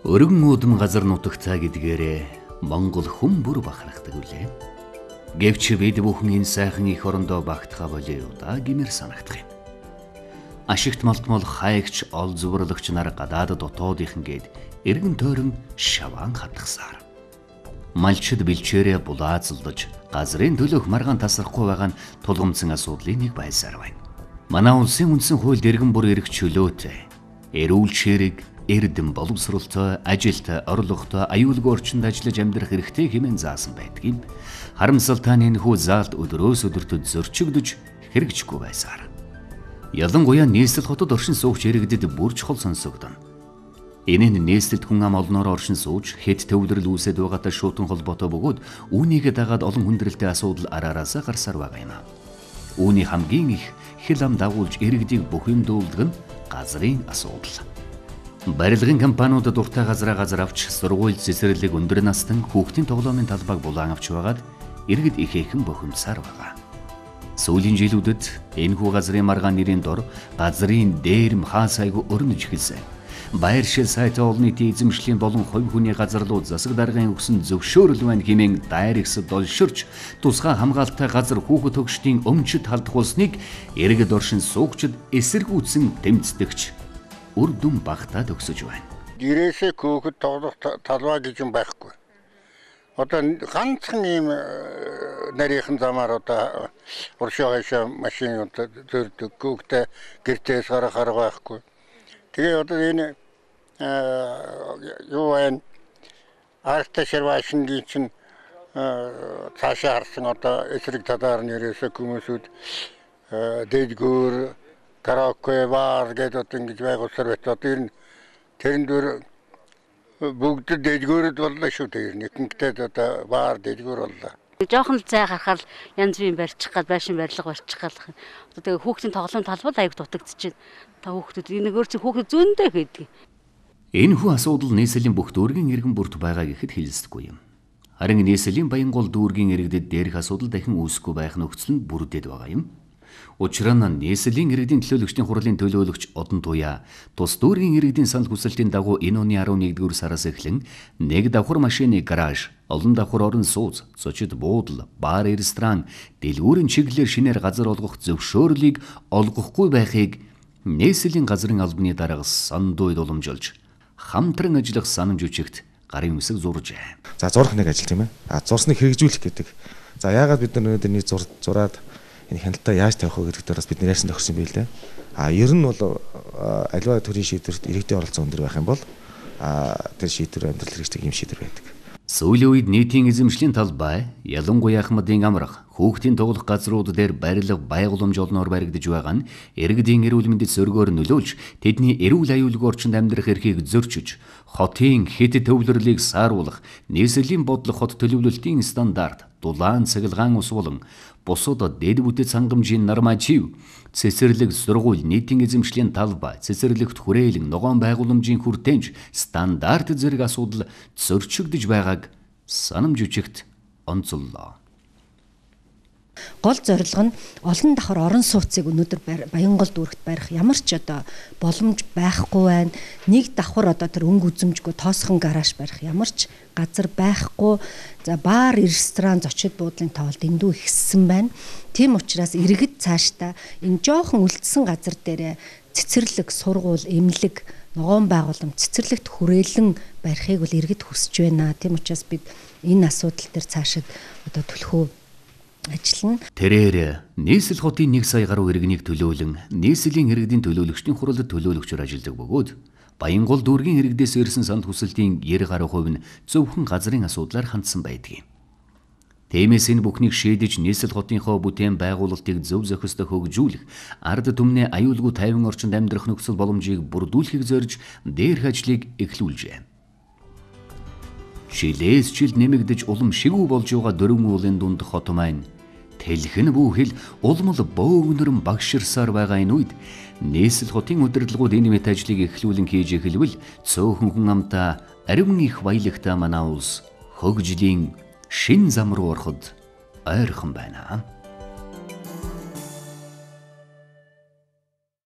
Өргөн уудам газар нутагтаа гэдгээрээ Монгол хүн бүр бахархдаг үлээ. Гэвч бид бүхэн энэ сайхан их орондоо багтахаа болио да гэмээр санагдах юм. Ашигт малтмол хайгч ол зүвэрлагч нар гадаад дотоодийнхан гээд эргэн тойрон шаваан хатгасаар. Малчид бэлчээрээ булаацалдаж газрын төлөөх маргаан тасрахгүй байгаа нь тулгымцсан асуудлын нэг байсаар байна. Манай улсын үндсэн хуульд эргэн бүр эрх чөлөөтэй, эрүүл чирэг, эрдэм боловсролтой, ажилтай, орлоготой, аюулгүй орчинд ажиллаж амьдрах хэрэгтэй хэмээн заасан байдгийг харамсалтай нь энэхүү заалт өдрөөс өдөртөд зөрчигдөж хэрэгжихгүй байсаар. Ялангуяа нийслэл хотод оршин суугч иргэдэд бүр чухал сонсогдоно. Энэ нь нийслэлд хүн ам олноор оршин сууж хэд төвлөрөл үүсэт байгаатай шуутан холбоотой бөгөөд үүнийг дагаад олон хүндрэлтэй асуудал араараасаа гарсаар байгаа юм. Үүний хамгийн их хэл ам дагуулж иргэдийг бүх юм дуулдаг нь газрын асуудал. Барилгын компаниуд дуртай газар авч сургууль цэцэрлэг өндөр настан хүүхдийн тоглоомын талбайг булаан авч байгаад иргэд ихээхэн бохимсаар байгаа. Сүүлийн жилүүдэд энэхүү газрын маргаан нэрийн дор газрын дээрм хаас айгу өрнөж эхэлсэн. Баяршил сайтай олон нийтийн эзэмшлийн болон хувь хүний газарлууд засаг даргын өгсөн зөвшөөрөл байна хэмээн дайрагсад олширч тусгай хамгаалалттай газар хүүхэд төгшдийн өмчөд халдахуулсныг иргэд оршин суугчид эсэргүүцсэн тэмцдэгч үр дүн багтаад өгсөж байна. Гэрээсээ хөөхөд тоглох талбай гэж юм байхгүй. Одоо ганцхан ийм нарийнхан замаар одоо уршаа хашаа машин зөрдөг хөөхтэй гэртээс гарах арга байхгүй. Тэгээ одоо энэ юу вэ? Арта ширвашингийн чинь цаашаа харсан одоо эсрэг талаар нэрээсээ хүмүүсүүд дэдгүүр караоке бар гэдэг ингэж байгуулсаар байт. Одоо тэрэн дээр бүгд дэдгүүрд боллоо шүү дээ. Нэгэнтээ одоо бар дэдгүүр боллоо. Жохон цай гарахаар янз бүрийн барьчих гал байшин барилга барьчих гал. Одоо тэгээ хүүхдийн тоглоом талбал аяг дутагдчихэв. Та хүүхдүүд энэгээр чи хүүхд зөндөө гэдэг. Энэхүү асуудал нийслэлийн бүх дүүргийн иргэн бүрт байгаа гэхэд хэлэлцэхгүй юм. Харин нийслэлийн Баянгол дүүргийн иргэдэд дээрх асуудал дахин үүсэхгүй байх нөхцөл нь бүрдээд байгаа юм. Учир нь нийслэлийн иргэдийн төлөөлөгчдийн хурлын төлөөлөгч Одон Туяа тус дүүргийн иргэдийн санал хүсэлтийн дагуу энэ оны 11-р сараас эхлэн нэг давхар машины гараж, олон давхар орон сууц, зочид буудал, бар ресторан, дэлгүүрийн чиглэлээр шинээр газар олгох зөвшөөрлийг олгохгүй байхыг нийслэлийн газрын албаны дарга сандуйд уламжилж хамтран ажиллах санамж үчигт гарын үсэг зуржээ. За зурх нэг ажил тийм ээ. Зурсныг хэрэгжүүлэх гэдэг. За яагаад бид нар өнөөдөр зураад энэ хяналтаа яаж тавих вэ гэдэг дээр бас бид ярьсан тохирсон байл дээ. Ер нь бол аливаа төрлийн шийдвэрт иргэдийн оролцоо өндөр байх юм бол тэр шийдвэр амьдрал хэрэгждэг юм шийдвэр байдаг. Сүүлийн үед нийтийн эзэмшлийн талбай, ялангуяа Ахмадын амрах, хүүхдийн тоглох газрууд дээр барилга байгууламж олноор баригдаж байгаа нь иргэдийн эрүүл мэндэд сөргөөр нөлөөлж, тэдний эрүүл аюулгүй орчинд амьдрах эрхийг зөрчиж, хотын хэд төвлөрлийг сааруулах, нийслэлийн бодлого хот төлөвлөлтийн стандарт, дулаан цахилгаан ус болон бусад дэд бүтэц хангамжийн норматив, цэцэрлэг сургууль, нийтийн эзэмшлийн талбай, цэцэрлэгт хүрээлэн, ногоон байгууламжийн хүртээмж, стандарт зэрэг асуудал зөрчигдөж байгааг санамж үчигт онцоллоо. Гол зорилго нь олон давхар орон сууцыг өнөөдөр Баянгол дүүрэгт барих ямар ч одоо боломж байхгүй байна. Нэг давхар одоо тэр өнгө үзэмжгүй тоосхон гараж барих ямар ч газар байхгүй. За бар, ресторан, зочид буудлын тоол дэндүү ихссэн байна. Тийм учраас иргэд цаашдаа энэ жоохон үлдсэн газар дээр цэцэрлэг, сургууль, эмнэлэг, ногоон байгууламж, цэцэрлэгт хүрээлэн барихыг бол иргэд хүсэж байна. Тийм учраас бид энэ асуудал дээр цаашид одоо төлхөө ажиллана. Тэрээр нийслэл хотын 1 сая гаруй иргэнийг төлөөлөн нийслэлийн иргэдийн төлөөлөгчдийн хуралд төлөөлөгчөөр ажилладаг бөгөөд Баянгол дүүргийн иргэдээс ирсэн санал хүсэлтийн 90 гаруй хувь нь зөвхөн газрын асуудлаар хандсан байдаг. Тиймээс энэ бүхнийг шийдэж нийслэл хотынхоо бүтээн байгуулалтыг зөв зохистой хөгжүүлэх, ард түмний аюулгүй тайван орчинд амьдрах нөхцөл боломжийг бүрдүүлэхийг зорж дээрх ажлыг эхлүүлжээ. Шилээс жилд нэмэгдэж улам шигүү болж байгаа дөрвөн уулын дунд хот маань тэлхэн бүхэл улмал бөөгнөрөн багширсаар байгаа энэ үед нийслэл хотын удирдлагууд энэ мэт ажлыг эхлүүлэн хийж эхэлвэл цөөхөн хүн амтаа ариун их баялагтай манай улс хөгжлийн шин зам руу ороход ойрхон байна.